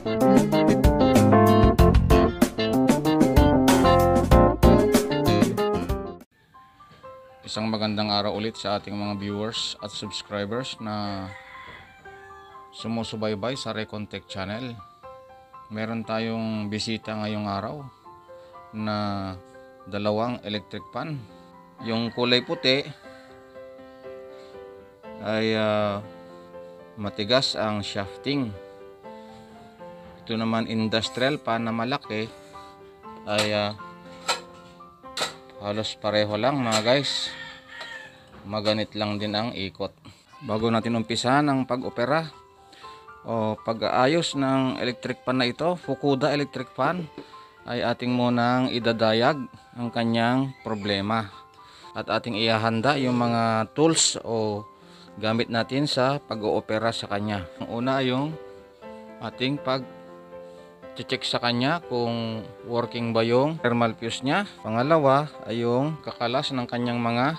Isang magandang araw ulit sa ating mga viewers at subscribers na sumusubaybay sa Recontech channel. Meron tayong bisita ngayong araw na dalawang electric fan. Yung kulay puti ay matigas ang shafting. Ito naman industrial fan na malaki ay halos pareho lang mga guys. Maganit lang din ang ikot. Bago natin umpisahan ang pag-opera o pag-aayos ng electric fan na ito, Fukuda electric fan, ay ating munang idadayag ang kanyang problema at ating ihahanda yung mga tools o gamit natin sa pag-oopera sa kanya. Ang una ay yung ating pag-check sa kanya kung working ba yung thermal fuse nya. Pangalawa ay yung kakalas ng kanyang mga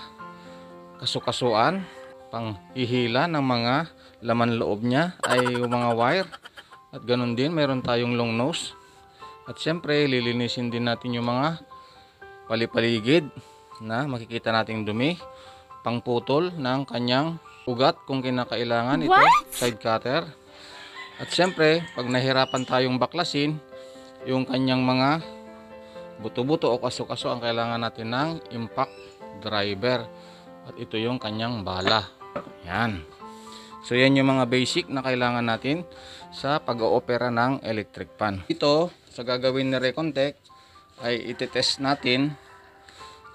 kasukasuan, panghihila ng mga laman loob niya ay yung mga wire, at ganun din meron tayong long nose, at syempre lilinisin din natin yung mga palipaligid na makikita nating dumi, pangputol ng kanyang ugat kung kinakailangan. Ito side cutter, at syempre pag nahirapan tayong baklasin yung kanyang mga buto-buto o kaso-kaso, ang kailangan natin ng impact driver. At ito yung kanyang bala. Yan. So yan yung mga basic na kailangan natin sa pag-oopera ng electric fan. Ito, sa gagawin ni Recontech, ay itetest natin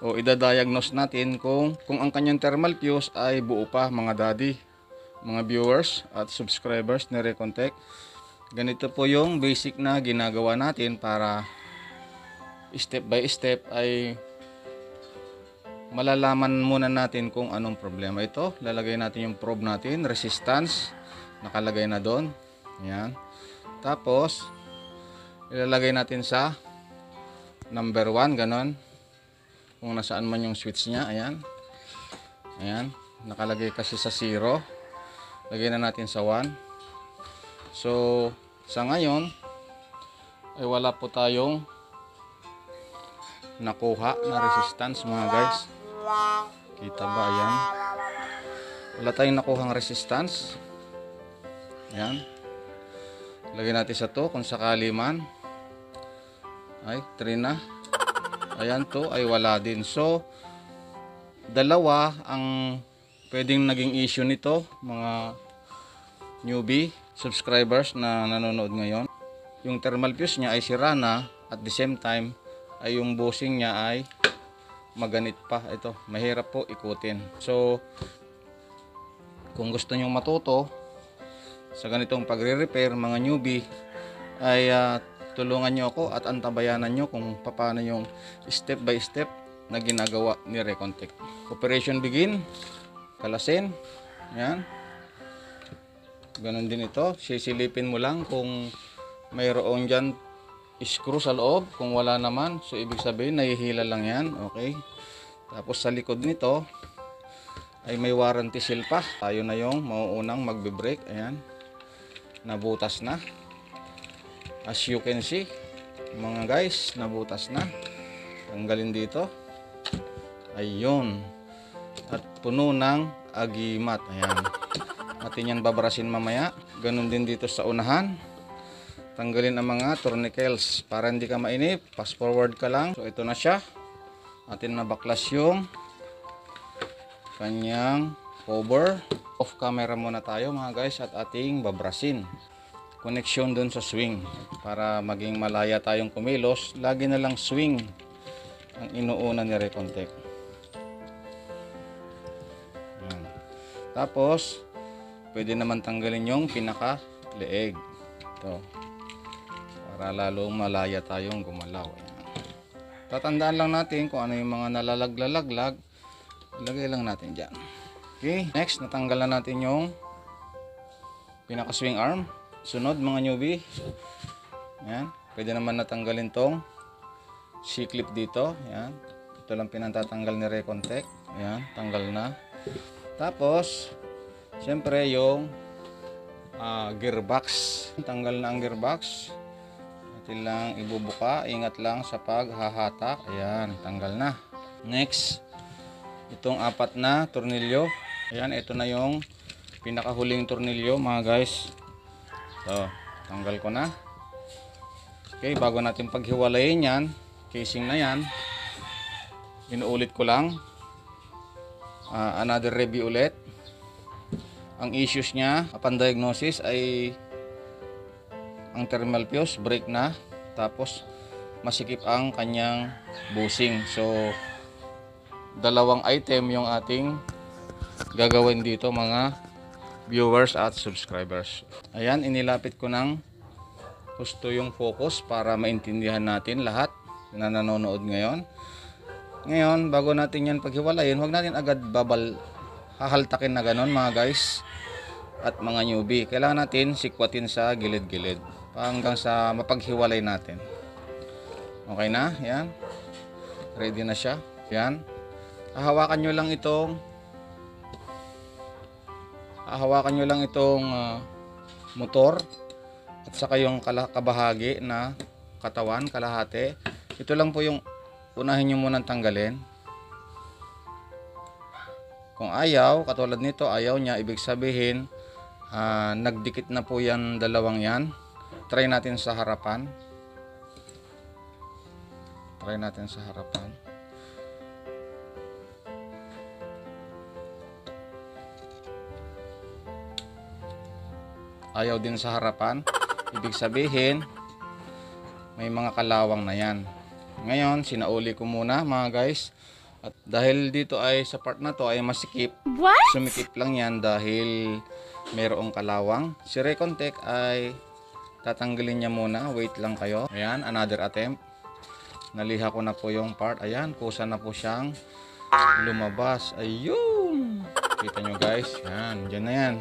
o idadiagnose natin kung ang kanyang thermal fuse ay buo pa, mga daddy, mga viewers at subscribers ni Recontech. Ganito po yung basic na ginagawa natin para step by step ay malalaman muna natin kung anong problema ito. Lalagay natin yung probe natin, resistance, nakalagay na doon. Yan. Tapos, ilalagay natin sa number 1, ganon. Kung nasaan man yung switch niya, ayan. Ayan. Nakalagay kasi sa 0. Lagay na natin sa 1. So, sa ngayon, ay wala po tayong nakuha na resistance mga guys. Kita ba? Ayan. Wala tayong nakuhang resistance. Ayan. Lagyan natin sa 2 kung sakali man. Ay, 3 na. Ayan, 2 ay wala din. So, dalawa ang pwedeng naging issue nito, mga newbie subscribers na nanonood ngayon. Yung thermal fuse niya ay sira na, at the same time ay yung bushing niya ay maganit pa. Ito, mahirap po ikutin. So, kung gusto nyong matuto sa ganitong pagre-repair mga newbie, ay tulungan nyo ako at antabayanan nyo kung paano yung step by step na ginagawa ni Recontech. Operation begin, kalasin. Yan. Ganon din ito. Sisilipin mo lang kung mayroon dyan screw sa loob. Kung wala naman, so ibig sabihin nahihila lang yan. Okay. Tapos sa likod nito ay may warranty seal pa. Tayo na yung mauunang magbe-break. Ayan. Nabutas na. As you can see, mga guys, nabutas na. Tanggalin dito. Ayun. At puno ng agimat. Ayan. Atin yan babarasin mamaya. Ganon din dito sa unahan. Tanggalin ang mga tourniquets para hindi ka mainip. Fast forward ka lang. So ito na siya. Atin na baklas yung kanyang cover. Off camera muna tayo mga guys at ating babrasin. Connection dun sa swing. Para maging malaya tayong kumilos, lagi na lang swing ang inuuna ni Recontech. Yan. Tapos, pwede naman tanggalin yung pinaka leeg. Ito. Para lalong malaya tayong gumalaw. Ayan. Tatandaan lang natin kung ano yung mga nalalaglag, ilagay lang natin dyan. Okay, next natanggal na natin yung pinaka swing arm. Sunod mga newbie, ayan, pwede naman natanggalin tong C-clip dito. Ayan. Ito lang pinatatanggal ni Recontech. Ayan, tanggal na. Tapos syempre yung gearbox. Tanggal na ang gearbox. Natin lang ibubuka. Ingat lang sa paghahatak. Ayan, tanggal na. Next, itong 4 na tornilyo. Ayan, ito na yung pinakahuling tornilyo mga guys. So, tanggal ko na. Okay, bago natin paghiwalayin yan, casing na yan, inuulit ko lang. Another review ulit. Ang issues niya upon diagnosis ay ang thermal fuse break na, tapos masikip ang kanyang bushing. So dalawang item yung ating gagawin dito mga viewers at subscribers. Ayan, inilapit ko ng gusto yung focus para maintindihan natin lahat na nanonood ngayon. Ngayon, bago natin yan paghiwalayin, huwag natin agad hahaltakin na ganon mga guys at mga newbie. Kailangan natin sikwatin sa gilid-gilid hanggang sa mapaghiwalay natin. Okay na? Yan. Ready na siya. Yan. Hahawakan nyo lang itong motor at saka yung kabahagi na katawan, kalahati. Ito lang po yung unahin nyo munang tanggalin. Kung ayaw, katulad nito, ayaw niya, ibig sabihin nagdikit na po yan dalawang yan. Try natin sa harapan. Ayaw din sa harapan. Ibig sabihin may mga kalawang na yan. Ngayon, sinauli ko muna mga guys. At dahil dito ay sa part na to ay masikip. What? Sumikip lang yan dahil mayroong kalawang. Si Recontech ay tatanggalin niya muna. Wait lang kayo. Ayan, another attempt. Naliha ko na po yung part. Ayan, kusa na po siyang lumabas. Ayun! Kita nyo guys. Ayan, dyan na yan.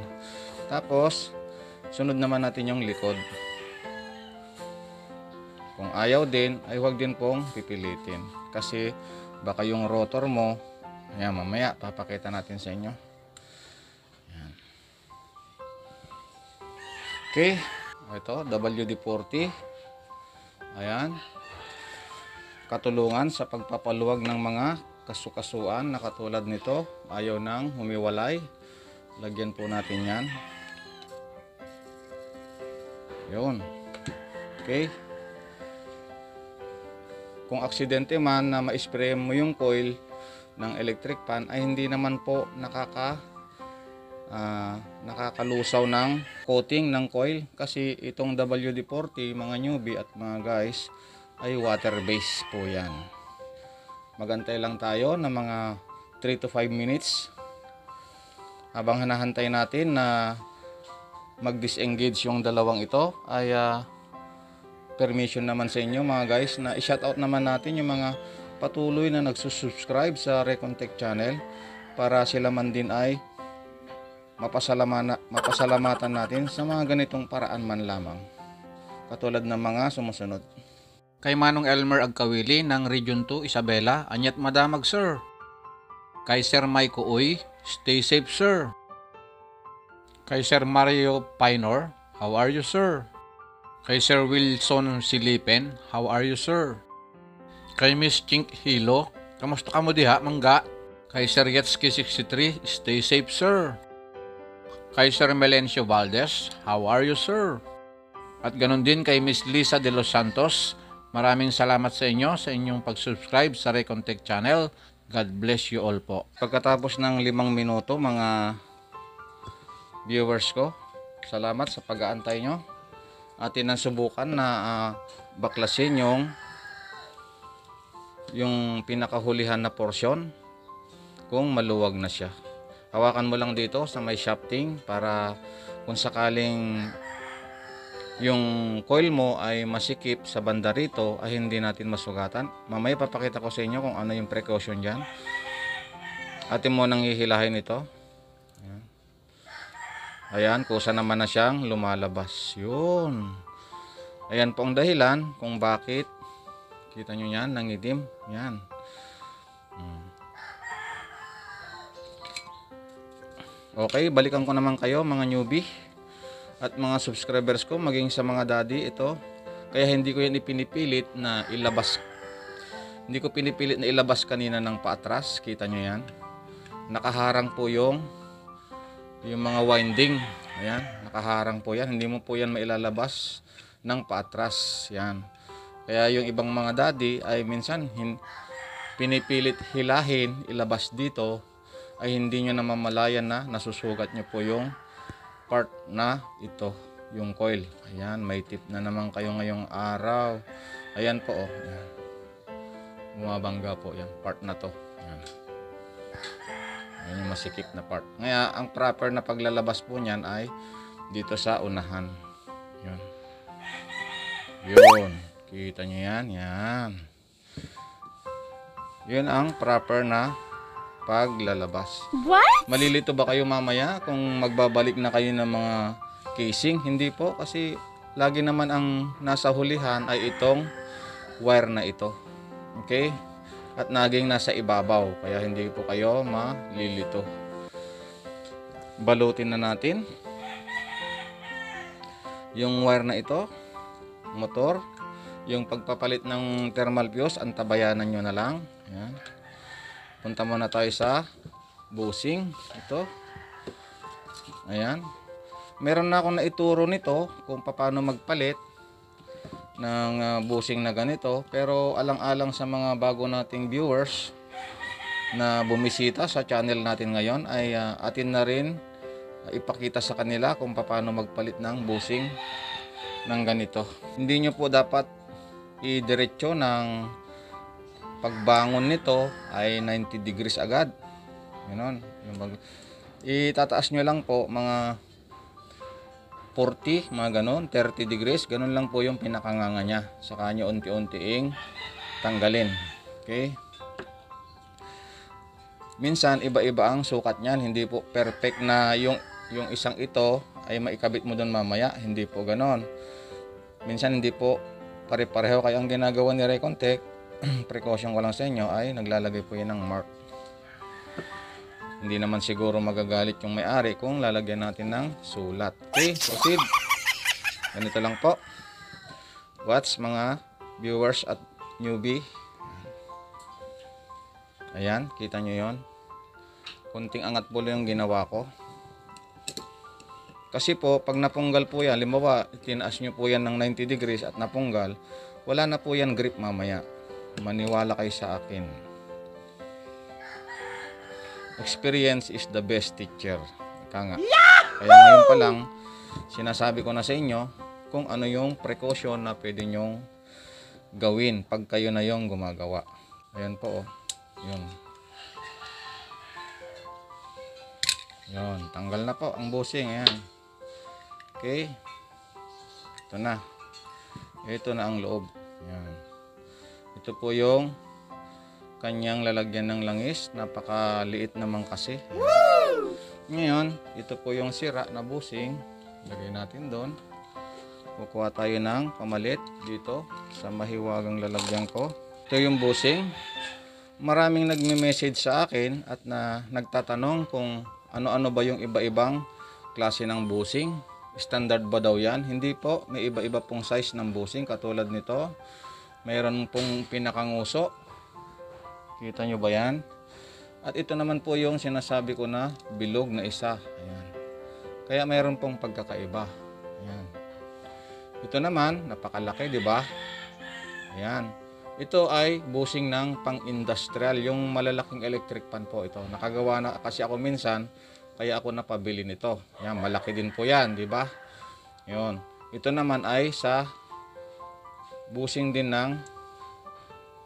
Tapos, sunod naman natin yung likod. Kung ayaw din, ay huwag din pong pipilitin. Kasi baka yung rotor mo, ayan, mamaya papakita natin sa inyo. Ayan. Okay, ito WD-40. Ayan, katulungan sa pagpapaluwag ng mga kasukasuan na katulad nito. Ayaw nang humiwalay. Lagyan po natin yan. Yun. Okay. Kung aksidente man na ma-spray mo yung coil ng electric fan, ay hindi naman po nakakalusaw ng coating ng coil. Kasi itong WD-40, mga newbie at mga guys, ay water based po yan. Magantay lang tayo ng mga 3 to 5 minutes habang hinahantay natin na mag-disengage yung dalawang ito. Ay permission naman sa inyo mga guys na i-shoutout naman natin yung mga patuloy na nagsusubscribe sa Recontech channel para sila man din ay mapasalamatan natin sa mga ganitong paraan man lamang, katulad ng mga sumusunod. Kay Manong Elmer Agkawili ng Region 2 Isabela, anyat madamag sir. Kay Sir Maiko Uy, stay safe sir. Kay Sir Mario Pinor, how are you sir? Kay Sir Wilson Silipen, how are you sir? Kay Miss Chink Hilo, kamusta ka mo diha mangga? Kay Sir Yetski 63, stay safe sir. Kay Sir Melencio Valdez, how are you sir? At ganun din kay Miss Lisa de los Santos, maraming salamat sa inyo sa inyong pag-subscribe sa Recontech channel. God bless you all po. Pagkatapos ng 5 minuto mga viewers ko, salamat sa pag-aantay nyo. Atin ang subukan na baklasin yung pinakahulihan na porsyon kung maluwag na siya. Hawakan mo lang dito sa may shafting para kung sakaling yung coil mo ay masikip sa banda rito ay hindi natin masugatan. Mamaya papakita ko sa inyo kung ano yung precaution dyan. Atin mo nang hihilahin ito. Ayan, kusa naman na siyang lumalabas. Yun. Ayan po ang dahilan kung bakit. Kita nyo yan, nangitim. Yan. Okay, balikan ko naman kayo mga newbie. at mga subscribers ko, maging sa mga daddy, ito. Kaya hindi ko yan ipinipilit na ilabas. Hindi ko pinipilit na ilabas kanina ng paatras. Kita nyo yan. Nakaharang po yung mga winding. Ayan, nakaharang po yan. Hindi mo po yan mailalabas ng paatras. Yan. Kaya yung ibang mga daddy ay minsan pinipilit hilahin, ilabas dito, ay hindi nyo namamalayan na nasusugat nyo po yung part na ito, yung coil. Ayan, may tip na naman kayo ngayong araw. Ayan po, oh. Ayan. Bumabangga po yan, part na to. Ayan. Ayan yung masikip na part. Ngayon, ang proper na paglalabas po niyan ay dito sa unahan. Yun. Yun. Kita nyo yan? Yan. Yun ang proper na paglalabas. What? Malilito ba kayo mamaya kung magbabalik na kayo ng mga casing? Hindi po, kasi lagi naman ang nasa hulihan ay itong wire na ito. Okay? At naging nasa ibabaw, kaya hindi po kayo malilito. Balutin na natin yung wire na ito, motor. Yung pagpapalit ng thermal fuse, antabayanan nyo na lang. Ayan. Punta muna tayo sa bushing. Ito. Ayan. Meron na akong naituro nito kung paano magpalit ng bushing na ganito. Pero alang-alang sa mga bago nating viewers na bumisita sa channel natin ngayon, ay atin na rin ipakita sa kanila kung paano magpalit ng bushing ng ganito. Hindi nyo po dapat idiretso ng pagbangon nito ay 90 degrees agad. Ganon. Itataas nyo lang po mga 40, mga ganon, 30 degrees. Ganon lang po yung pinakanganga nya. Saka nyo unti-untiing tanggalin. Okay? Minsan, iba-iba ang sukat nyan. Hindi po perfect na yung isang ito ay maikabit mo doon mamaya. Hindi po ganon. Minsan, hindi po pare-pareho. Kaya ang ginagawa ni Recontech, precaution ko lang sa inyo, ay naglalagay po yan ng mark. Hindi naman siguro magagalit yung may-ari kung lalagyan natin ng sulat. Okay, proceed. Ganito lang po. Watch mga viewers at newbie. Ayan, kita nyo yon. Kunting angat po yung ginawa ko. Kasi po, pag napunggal po yan, limbawa, tinaas nyo po yan ng 90 degrees at napunggal, wala na po yan grip mamaya. Maniwala kayo sa akin. Experience is the best teacher. Ika nga. Kaya ngayon pa lang, sinasabi ko na sa inyo kung ano yung precaution na pwede nyong gawin pag kayo na yung gumagawa. Ayan po, oh. Yun. Yun. Tanggal na po ang bushing. Ayan. Okay. Ito na. Ito na ang loob. Ayan. Ito po yung kanyang lalagyan ng langis. Napakaliit naman kasi. Ngayon, ito po yung sira na bushing. Lagay natin doon. Kukuha tayo ng pamalit dito sa mahiwagang lalagyan ko. Ito yung bushing. Maraming nagme-message sa akin at nagtatanong kung ano-ano ba yung iba-ibang klase ng bushing. Standard ba daw yan? Hindi po. May iba-iba pong size ng bushing katulad nito. Mayroon pong pinakanguso. Kita nyo ba yan? At ito naman po yung sinasabi ko na bilog na isa. Ayan. Kaya mayroon pong pagkakaiba. Ayan. Ito naman, napakalaki, di ba? Ayan. Ito ay bushing ng pang-industrial, yung malalaking electric fan po ito. Nakagawa na kasi ako minsan, kaya ako napabili nito. Ayan, malaki din po yan, di ba? Yun. Ito naman ay sa bushing din ng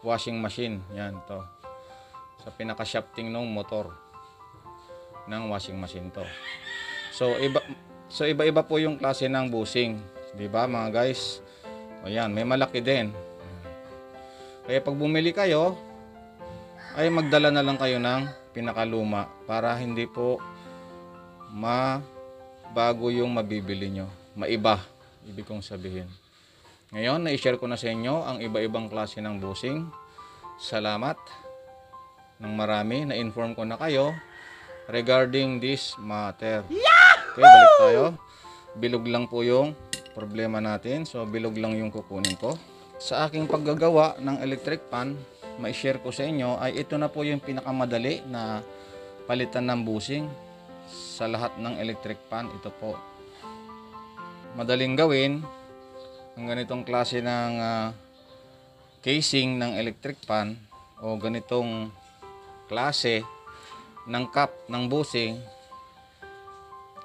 washing machine. Yan, to. Sa pinaka-shafting ng motor ng washing machine to. So iba-iba po yung klase ng bushing, di ba mga guys? Ayan, may malaki din. Kaya pag bumili kayo, ay magdala na lang kayo ng pinakaluma para hindi po mabago yung mabibili nyo. Maiba, ibig kong sabihin. Ngayon, na-share ko na sa inyo ang iba-ibang klase ng bushing. Salamat ng marami. Na-inform ko na kayo regarding this matter. Okay, balik tayo. bilog lang po yung problema natin. So bilog lang yung kukunin ko. Sa aking paggagawa ng electric pan, mai-share ko sa inyo ay ito na po yung pinakamadali na palitan ng bushing sa lahat ng electric pan. Ito po. Madaling gawin ang ganitong klase ng casing ng electric pan o ganitong klase ng cap ng bushing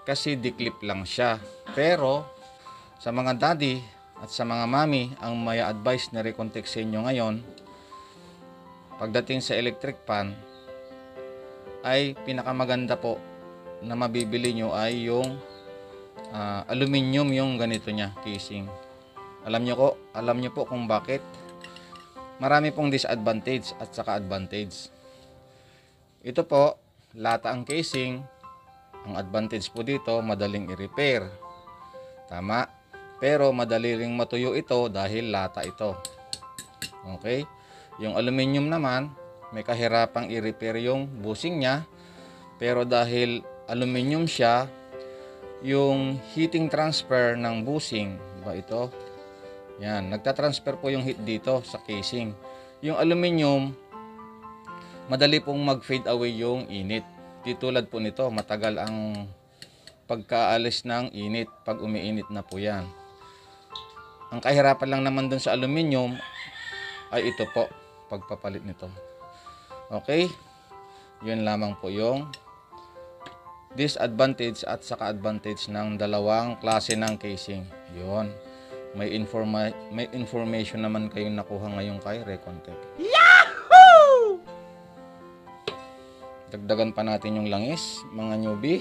kasi diklip lang siya. Pero sa mga daddy at sa mga mami, ang may advice na recontact sa inyo ngayon pagdating sa electric pan ay pinakamaganda po na mabibili nyo ay yung aluminum, yung ganito nya casing. Alam nyo po kung bakit. Marami pong disadvantage at saka advantage. Ito po, lata ang casing. Ang advantage po dito, madaling i-repair. Tama. Pero madali ring matuyo ito dahil lata ito. Okay? Yung aluminum naman, may kahirapang i-repair yung bushing niya. Pero dahil aluminum siya, yung heating transfer ng bushing, diba ito? Yan, nagtatransfer po yung heat dito sa casing. Yung aluminum, madali pong mag-fade away yung init. Di tulad po nito, matagal ang pagkaalis ng init pag umiinit na po yan. Ang kahirapan lang naman dun sa aluminum ay ito po, pagpapalit nito. Okay? Yun lamang po yung disadvantage at saka advantage ng dalawang klase ng casing. Yun. May information naman kayong nakuha ngayon kay Recontech. Yahoo! Dagdagan pa natin yung langis, mga newbie.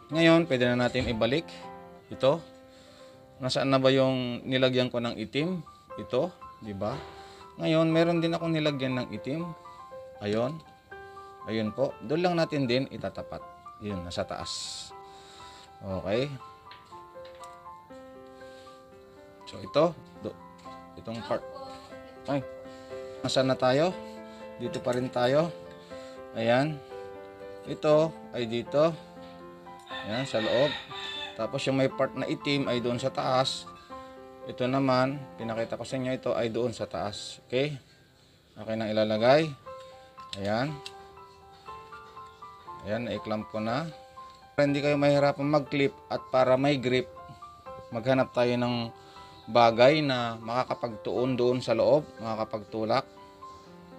Ngayon, pwede na natin ibalik ito. Nasaan na ba yung nilagyan ko ng itim? Ito, di ba? Ngayon, meron din akong nilagyan ng itim. Ayun. Ayun po. Doon lang natin din itatapat. Yun, nasa taas. Okay. So ito, itong part. Ay, nasaan na tayo? Dito pa rin tayo. Ayan. Ito ay dito. Ayan, sa loob. Tapos yung may part na itim ay doon sa taas. Ito naman, pinakita ko sa inyo, ito ay doon sa taas. Okay? Okay nang ilalagay. Ayan. Ayan, na-clamp ko na. Para hindi kayo mahirapan mag-clip at para may grip, maghanap tayo ng bagay na makakapagtuon doon sa loob, makakapagtulak.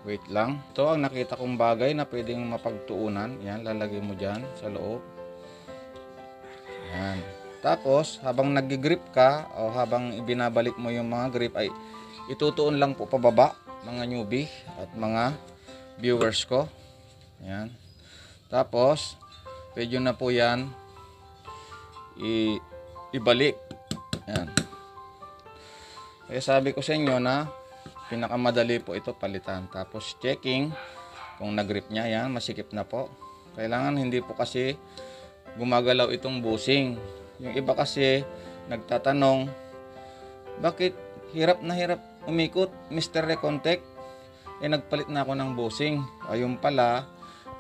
Wait lang. Ito ang nakita kong bagay na pwedeng mapagtuunan. Yan, lalagay mo dyan sa loob. Yan. Tapos, habang nag-grip ka o habang ibinabalik mo yung mga grip ay itutuon lang po pababa, mga newbie at mga viewers ko. Yan. Tapos, pwede na po yan ibalik. Yan. Kaya sabi ko sa inyo na pinakamadali po ito palitan. Tapos checking kung nag-grip niya. Yan, masikip na po. Kailangan hindi po kasi gumagalaw itong bushing. Yung iba kasi nagtatanong, bakit hirap na hirap umikot, Mr. Recontech? Nagpalit na ako ng bushing. Ayun pala,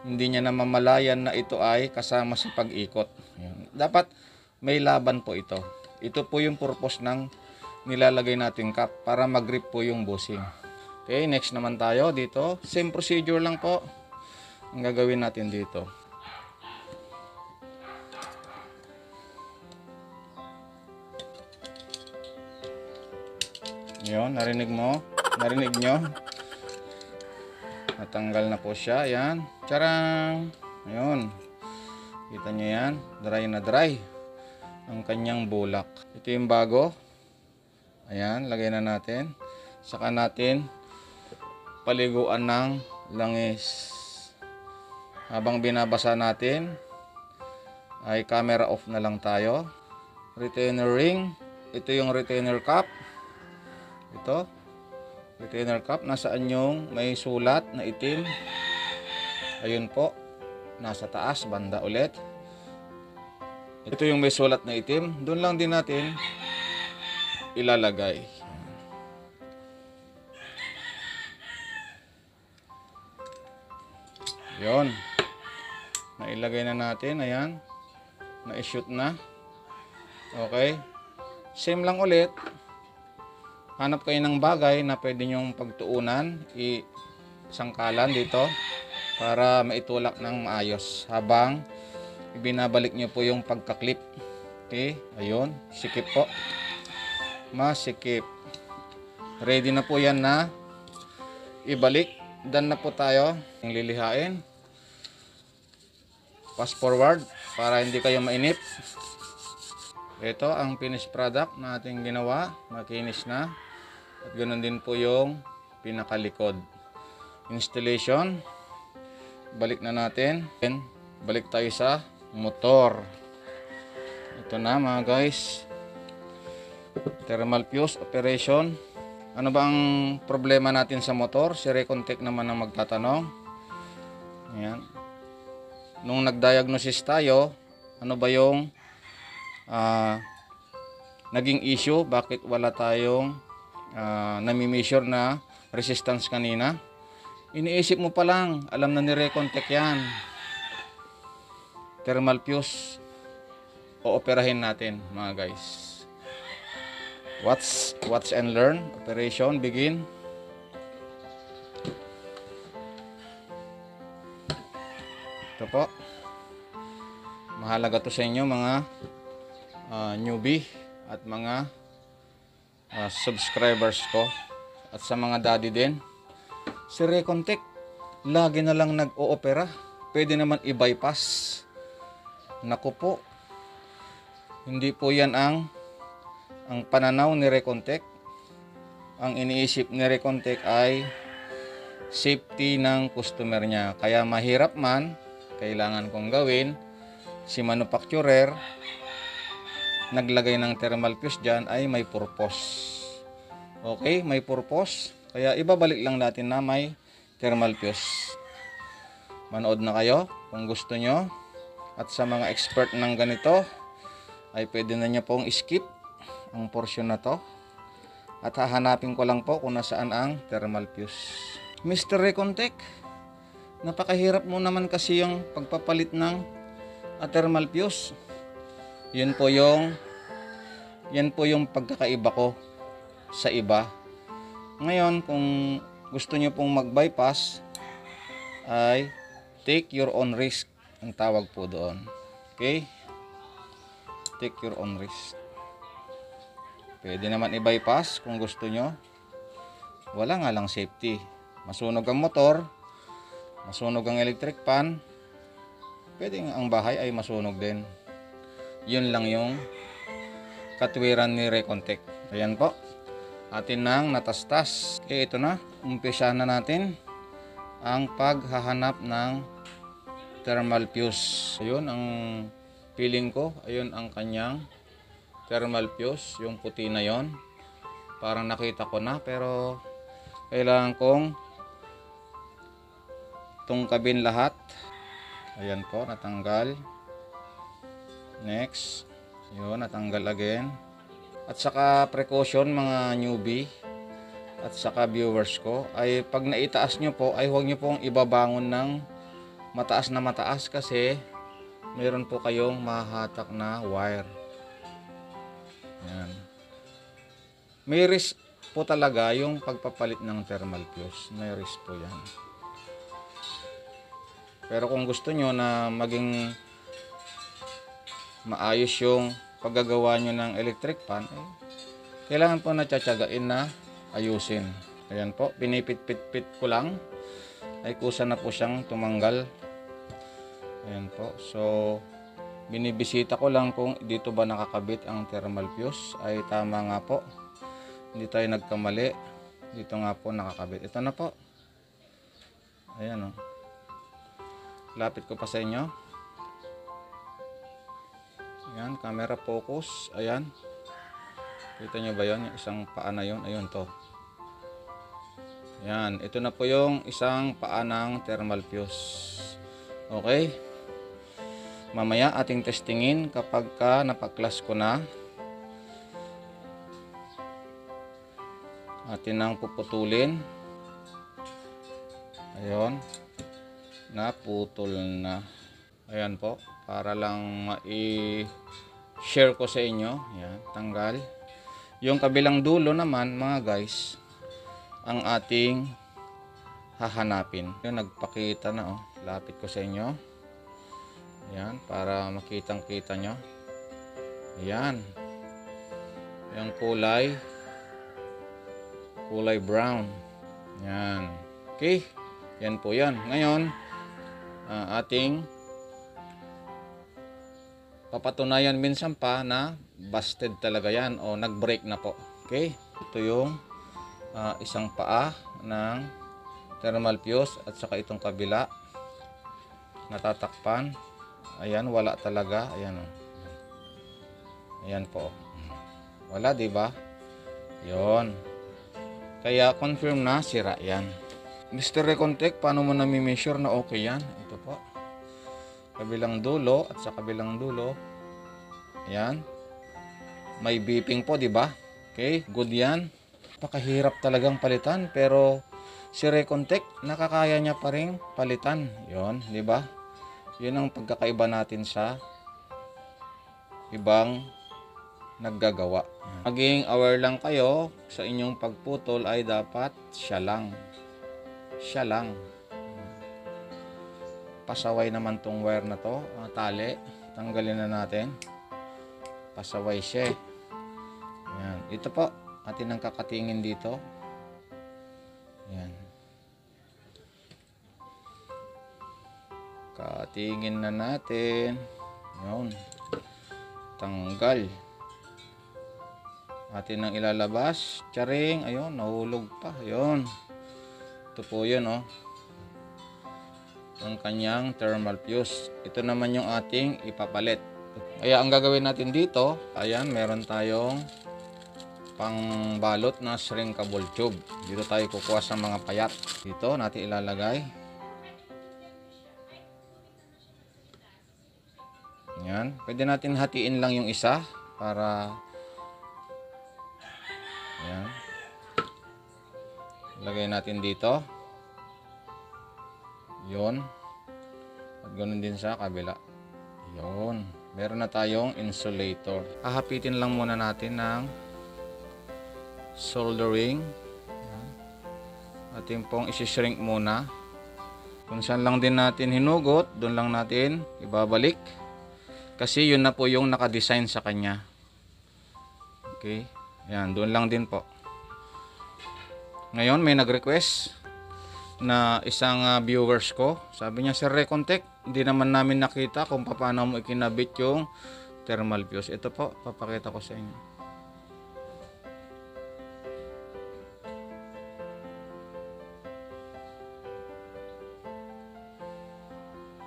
hindi niya namamalayan na ito ay kasama sa pag-ikot. Yan. Dapat may laban po ito. Ito po yung purpose ng nilalagay natin cap para mag-grip po yung bushing. Okay, next naman tayo dito. Same procedure lang po ang gagawin natin dito. Yun, narinig mo? Narinig nyo? Natanggal na po siya. Ayan. Charang! Ayun. Kita nyo yan? Dry na dry ang kanyang bulak. Ito yung bago. Ayan, lagay na natin. Saka natin paliguan ng langis. Habang binabasa natin, ay camera off na lang tayo. Retainer ring. Ito yung retainer cap. Ito. Retainer cap. Nasaan yung may sulat na itim. Ayun po. Nasa taas, banda ulit. Ito yung may sulat na itim. Doon lang din natin ilalagay. Yon. Nailagay na natin. Ayan. Na-shoot na. Okay? Same lang ulit. Hanap kayo ng bagay na pwede nyong pagtuunan, isangkalan dito para maitulak ng maayos habang ibinabalik nyo po yung pagkaklip. Okay? Ayun. Sikip po. Masikip. Ready na po yan na ibalik. Done na po tayo. Yung lilihain. Fast forward para hindi kayo mainip. Ito ang finished product na ating ginawa. Makinis na. At ganoon din po yung pinakalikod. Installation. Balik na natin. Then, balik tayo sa motor. Ito na mga guys. Thermal fuse operation. Ano ba ang problema natin sa motor? Si Recontech naman ang magtatanong. Ayan. Nung nag-diagnosis tayo, ano ba yung naging issue? Bakit wala tayong nami-measure na resistance kanina? Iniisip mo pa lang, alam na ni Recontech yan. Thermal fuse ooperahin natin mga guys. Watch and learn. Operation begin. Ito po. Mahalaga to sa inyo mga newbie at mga subscribers ko at sa mga daddy din. Si Recontech lagi na lang nag-oopera. Pwede naman i-bypass. Naku po. Hindi po yan ang pananaw ni Recontech. Ang iniisip ni Recontech ay safety ng customer niya. Kaya mahirap man, kailangan kong gawin. Si manufacturer naglagay ng thermal fuse dyan ay may purpose. Okay, may purpose. Kaya ibabalik lang natin na may thermal fuse. Manood na kayo kung gusto nyo. At sa mga expert ng ganito, ay pwede na nyo pong skip ang portion na to. At hahanapin ko lang po kung nasaan ang thermal fuse. Mr. Recontech, napakahirap mo naman kasi yung pagpapalit ng thermal fuse. Yan po yung pagkakaiba ko sa iba. Ngayon, kung gusto nyo pong mag-bypass, ay take your own risk ang tawag po doon. Okay? Take your own risk. Pwede naman i-bypass kung gusto nyo. Wala nga lang safety. Masunog ang motor, masunog ang electric pan, pwede ang bahay ay masunog din. Yun lang yung katwiran ni Recontech. Ayan po. Atin nang natastas. Okay, ito na. Umpisa na natin ang paghahanap ng thermal fuse. Ayun ang feeling ko. Ayun ang kanyang thermal fuse. Yung puti na yon. Parang nakita ko na pero kailangan kong tungkabin lahat. Ayan po, natanggal. Next. Yun, natanggal again. At saka precaution mga newbie at saka viewers ko ay pag naitaas nyo po ay huwag nyo pong ibabangon ng mataas na mataas kasi mayroon po kayong mahahatak na wire. Yan. May risk po talaga yung pagpapalit ng thermal fuse. May risk po yan. Pero kung gusto nyo na maging maayos yung paggagawa nyo ng electric pan, kailangan po na tsatsagain na ayusin. Ayan po, pinipit-pit-pit ko lang ay kusa na po siyang tumanggal. Ayan po, so binibisita ko lang kung dito ba nakakabit ang thermal fuse. Ay tama nga po, hindi tayo nagkamali, dito nga po nakakabit. Ito na po. Ayan o, lapit ko pa sa inyo. Ayan, camera focus. Ayan. Kita nyo ba yun? Yung isang paa na yun. Ayun to. Ayan. Ito na po yung isang paa ng thermal fuse. Okay. Mamaya ating testingin kapag ka napaklas ko na. Atin nang puputulin. Ayun. Naputol na. Ayan po. Para lang share ko sa inyo. Yan, tanggal. Yung kabilang dulo naman mga guys, ang ating hahanapin. Yan, nagpakita na oh. Lapit ko sa inyo. Yan, para makitang kita nyo. Yan. Yung kulay brown. Yan. Okay. Yan po yan. Ngayon, ating papatunayan minsan pa na busted talaga yan o nag-break na po. Okay. Ito yung isang paa ng thermal fuse at saka itong kabila. Natatakpan. Ayan, wala talaga. Ayan o. Ayan po. Wala, diba? Yon. Kaya confirm na sira yan. Mr. Recontech, paano mo nami-measure na okay yan? Ito po. Kabilang dulo at sa kabilang dulo. Ayan. May beeping po, diba? Okay, good yan. Pakahirap talagang palitan pero si Recontech nakakaya niya pa ring palitan. Yon, diba? Yun ang pagkakaiba natin sa ibang naggagawa. Maging aware lang kayo sa inyong pagputol ay dapat siya lang. Pasaway naman tong wire na to, tali. Tanggalin na natin. Pasaway siya. Yan. Ito po, atin ang kakatingin dito. Yan. Katingin na natin. Yun. Tanggal. Atin ang ilalabas. Charing. Ayun, nahulog pa. Ayun. Ito po yun, oh. Ang kanyang thermal fuse. Ito naman yung ating ipapalit. Kaya ang gagawin natin dito, ayan, meron tayong pangbalot na shrinkable tube. Dito tayo kukuha sa mga payat. Dito natin ilalagay. Yan. Pwede natin hatiin lang yung isa para yan. Lagay natin dito. Yun. At ganoon din sa kabila. Yun. Meron na tayong insulator. Hahapitin lang muna natin ng soldering. Yan. Ating pong isi-shrink muna. Kung saan lang din natin hinugot, doon lang natin ibabalik. Kasi yun na po yung nakadesign sa kanya. Okay. Yan, doon lang din po. Ngayon, may nag-request na isang viewers ko. Sabi niya, Sir Recontech, hindi naman namin nakita kung paano mo ikinabit yung thermal fuse. Ito po, papakita ko sa inyo.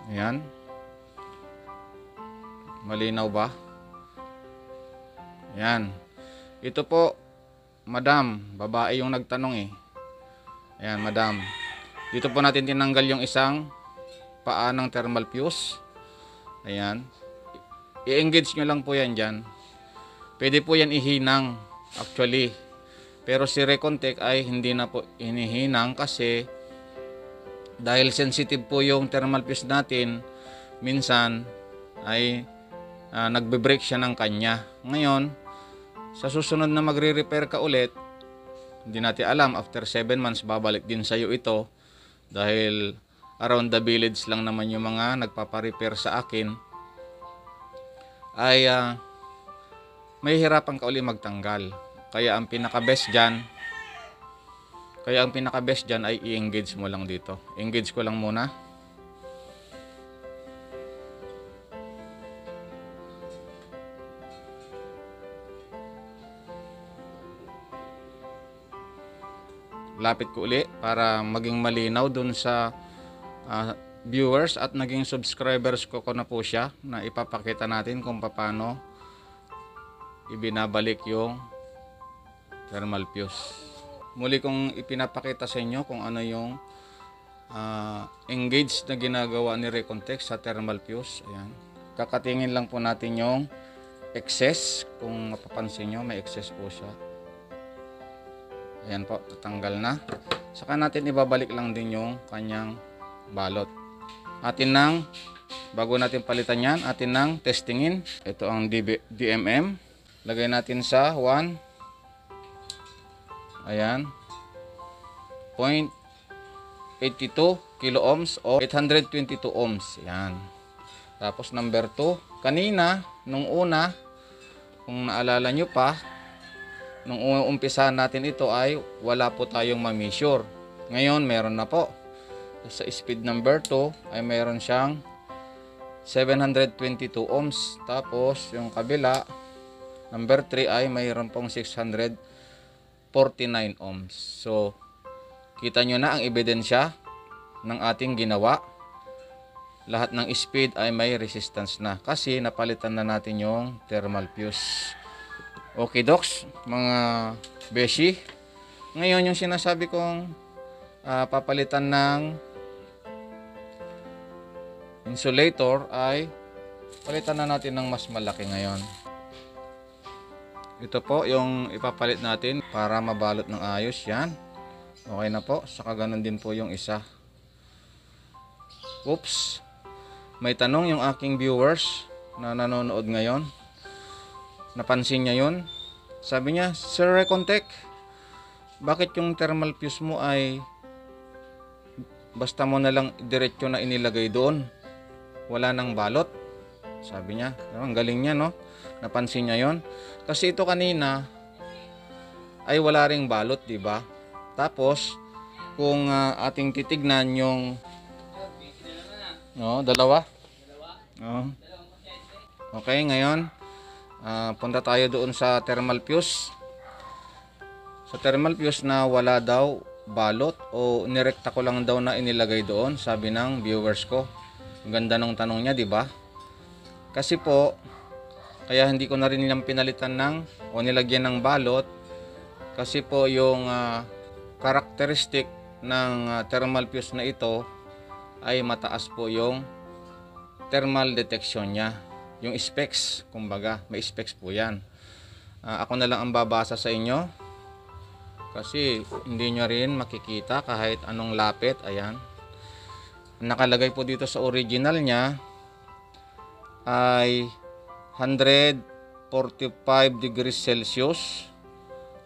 Ayan. Malinaw ba? Ayan. Ito po, madam, babae yung nagtanong eh. Ayan, madam. Dito po natin tinanggal yung isang paa ng thermal fuse. Ayan. I-engage nyo lang po yan dyan. Pwede po yan ihinang actually. Pero si Recontech ay hindi na po inihinang kasi dahil sensitive po yung thermal fuse natin, minsan ay nagbe-break siya ng kanya. Ngayon, sa susunod na magre-repair ka ulit, hindi natin alam, after 7 months babalik din sa'yo ito dahil around the village lang naman yung mga nagpaparepair sa akin, ay may hirapan ka ulit magtanggal. Kaya ang pinaka-best dyan ay i-engage mo lang dito. Engage ko lang muna. Lapit ko uli para maging malinaw dun sa viewers at naging subscribers ko na po siya, na ipapakita natin kung paano ibinabalik yung thermal fuse. Muli kong ipinapakita sa inyo kung ano yung engage na ginagawa ni Recontech sa thermal fuse. Ayan. Kakatingin lang po natin yung excess. Kung mapapansin nyo, may excess po siya. Ayan po, tatanggal na. Saka natin ibabalik lang din yung kanyang balot. Atin nang bago natin palitan yan, atin nang testingin. Ito ang DMM. Lagay natin sa 1. Ayan. 0.82 kilo ohms o 822 ohms. Ayan. Tapos number 2. Kanina, nung una, kung naalala nyo pa, nung umpisa natin ito ay wala po tayong ma-measure. Ngayon, meron na po. Sa speed number 2 ay meron siyang 722 ohms. Tapos yung kabila, number 3 ay mayroon pong 649 ohms. So, kita nyo na ang ebidensya ng ating ginawa. Lahat ng speed ay may resistance na kasi napalitan na natin yung thermal fuse. Okay, docs, mga beshi. Ngayon yung sinasabi kong papalitan ng insulator ay palitan na natin ng mas malaki ngayon. Ito po yung ipapalit natin para mabalot ng ayos. Yan. Okay na po. Saka ganun din po yung isa. Oops. May tanong yung aking viewers na nanonood ngayon. Napansin niya yun. Sabi niya, Sir Recontech, bakit yung thermal fuse mo ay basta mo na lang diretso na inilagay doon? Wala nang balot. Sabi niya. Ang galing niya, no? Napansin niya yon. Kasi ito kanina ay wala ring balot, di ba? Tapos, kung ating titignan yung dalawa. Okay, ngayon punta tayo doon sa thermal fuse. Sa thermal fuse na wala daw balot o nirekta ko lang daw na inilagay doon, sabi ng viewers ko. Ang ganda ng tanong niya, di ba? Kasi po, kaya hindi ko na rin nilang pinalitan o nilagyan ng balot kasi po yung characteristic ng thermal fuse na ito ay mataas po yung thermal detection niya. Yung specs, kumbaga, may specs po yan. Ako na lang ang babasa sa inyo kasi hindi nyo rin makikita kahit anong lapit. Ayan. Nakalagay po dito sa original niya ay 145 degrees Celsius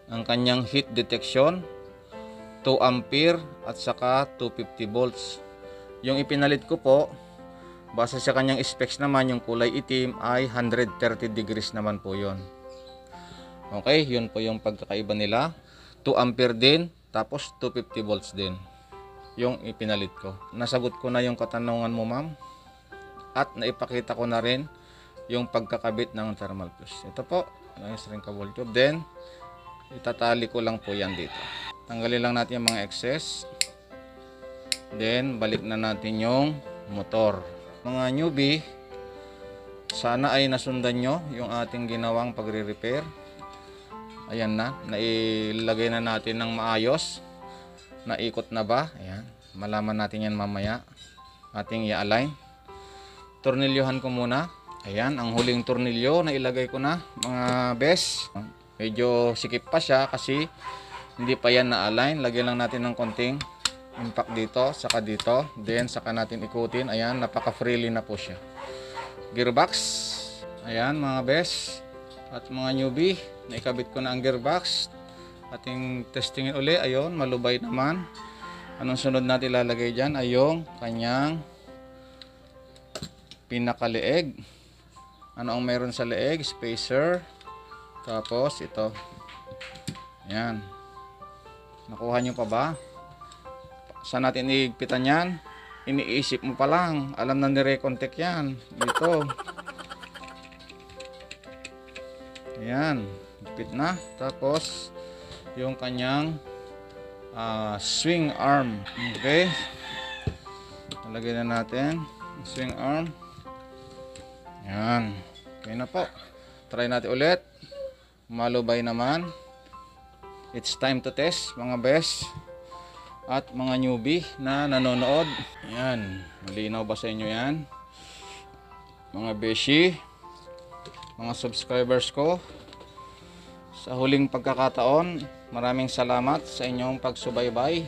ang kanyang heat detection, 2 ampere at saka 250 volts. Yung ipinalit ko po, base sa kanyang specs naman, yung kulay itim ay 130 degrees naman po yon. Okay, yun po yung pagkakaiba nila. 2 ampere din, tapos 250 volts din yung ipinalit ko. Nasagot ko na yung katanungan mo, ma'am, at naipakita ko na rin yung pagkakabit ng thermal fuse. Ito po, yung string cable tube. Then, itatali ko lang po yan dito. Tanggalin lang natin yung mga excess. Then, balik na natin yung motor. Mga newbie, sana ay nasundan nyo yung ating ginawang pagre-repair. Ayan na, nailagay na natin ng maayos. Naikot na ba? Ayan, malaman natin yan mamaya. Ating i-align. Tornilyohan ko muna. Ayan, ang huling tornilyo na ilagay ko na, mga bes. Medyo sikip pa siya kasi hindi pa yan na-align. Lagyan lang natin ng konting impact dito, saka dito. Then, saka natin ikutin. Ayan, napaka-freely na po siya. Gearbox. Ayan, mga bes. At mga newbie, naikabit ko na ang gearbox. Ating testingin uli. Ayun, malubay naman. Anong sunod natin ilalagay dyan? Ay yung kanyang pinakaleeg. Ano ang meron sa leeg? Spacer. Tapos ito. Ayan. Nakuha nyo pa ba? Saan natin iigpitan yan? Iniisip mo pa lang. Alam na ni Recontech yan. Dito. Ayan. Igpit na. Tapos yung kanyang swing arm. Okay. Lagyan na natin. Swing arm. Ayan. Okay na po. Try natin ulit. Malubay naman. It's time to test, mga best. At mga newbie na nanonood. Ayan. Malinaw ba sa inyo yan? Mga beshi. Mga subscribers ko. Sa huling pagkakataon, maraming salamat sa inyong pagsubaybay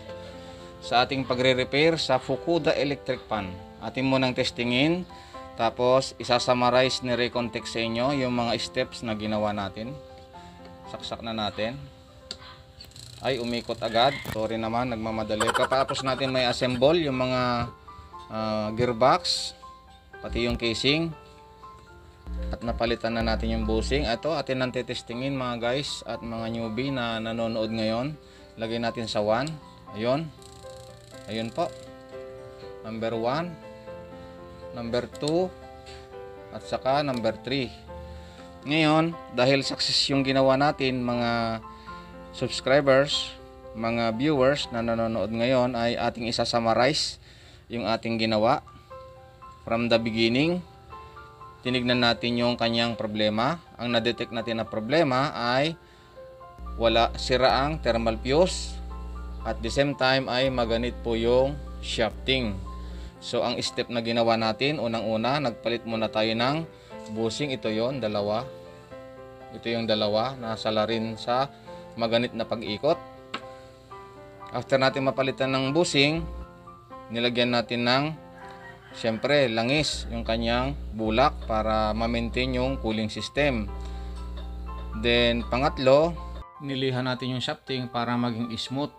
sa ating pagre-repair sa Fukuda electric fan. Atin munang testingin. Tapos isasummarize ni Recontext sa inyo yung mga steps na ginawa natin. Saksak na natin. Ay, umikot agad. Sorry naman, nagmamadali. Tapos natin may assemble yung mga gearbox, pati yung casing. At napalitan na natin yung bushing. Ito, atin nang tetestingin mga guys at mga newbie na nanonood ngayon. Lagay natin sa 1. Ayun. Ayun po. Number 1. Number 2 at saka number 3. Ngayon, dahil success yung ginawa natin mga subscribers, mga viewers na nanonood ngayon, ay ating isa-summarize yung ating ginawa from the beginning. Tinignan natin yung kanyang problema. Ang na-detect natin na problema ay wala, sira ang thermal fuse, at the same time ay maganit po yung shafting. So ang step na ginawa natin, unang-una, nagpalit muna tayo ng bushing. Ito yon, dalawa. Ito yung dalawa na salarin sa maganit na pag-ikot. After natin mapalitan ng bushing, nilagyan natin ng, syempre, langis yung kanyang bulak para ma-maintain yung cooling system. Then pangatlo, nilihan natin yung shafting para maging smooth,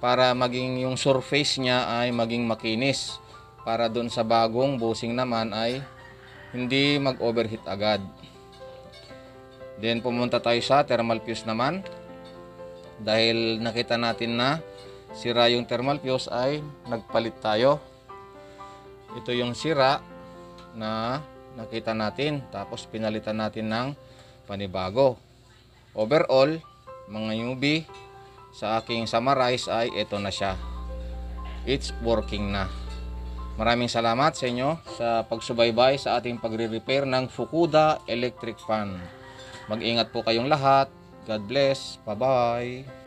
para maging yung surface niya ay maging makinis, para doon sa bagong bushing naman ay hindi mag-overheat agad. Then pumunta tayo sa thermal fuse naman. Dahil nakita natin na sira yung thermal fuse, ay nagpalit tayo. Ito yung sira na nakita natin, tapos pinalitan natin ng panibago. Overall, mga newbie, sa aking summarize ay ito na siya. It's working na. Maraming salamat sa inyo sa pagsubaybay sa ating pagre-repair ng Fukuda electric fan. Mag-ingat po kayong lahat. God bless. Bye-bye.